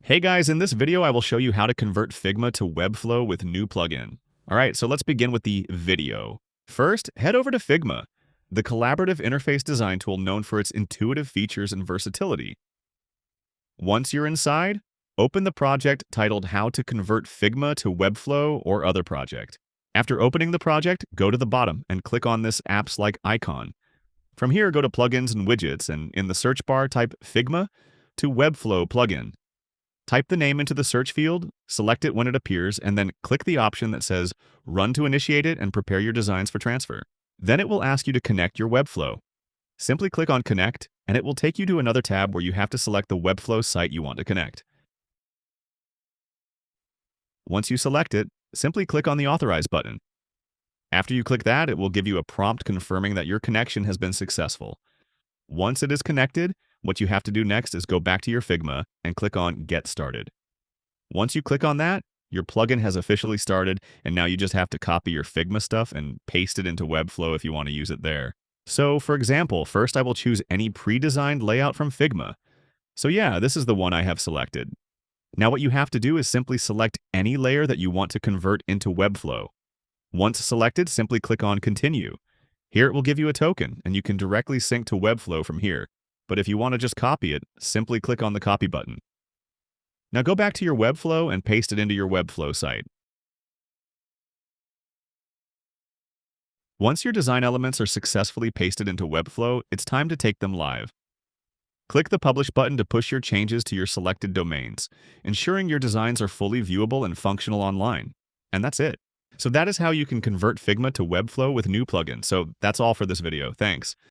Hey guys, in this video I will show you how to convert Figma to Webflow with new plugin. Alright, so let's begin with the video. First, head over to Figma, the collaborative interface design tool known for its intuitive features and versatility. Once you're inside, open the project titled How to Convert Figma to Webflow or Other Project. After opening the project, go to the bottom and click on this Apps Like icon. From here, go to Plugins and Widgets, and in the search bar, type Figma to Webflow plugin. Type the name into the search field, select it when it appears, and then click the option that says Run to initiate it and prepare your designs for transfer. Then it will ask you to connect your Webflow. Simply click on Connect, and it will take you to another tab where you have to select the Webflow site you want to connect. Once you select it, simply click on the Authorize button. After you click that, it will give you a prompt confirming that your connection has been successful. Once it is connected, what you have to do next is go back to your Figma and click on Get Started. Once you click on that, your plugin has officially started, and now you just have to copy your Figma stuff and paste it into Webflow if you want to use it there. So, for example, first I will choose any pre-designed layout from Figma. So yeah, this is the one I have selected. Now what you have to do is simply select any layer that you want to convert into Webflow. Once selected, simply click on Continue. Here it will give you a token, and you can directly sync to Webflow from here. But if you want to just copy it, simply click on the Copy button. Now go back to your Webflow and paste it into your Webflow site. Once your design elements are successfully pasted into Webflow, it's time to take them live. Click the Publish button to push your changes to your selected domains, ensuring your designs are fully viewable and functional online. And that's it. So that is how you can convert Figma to Webflow with new plugins. So that's all for this video. Thanks.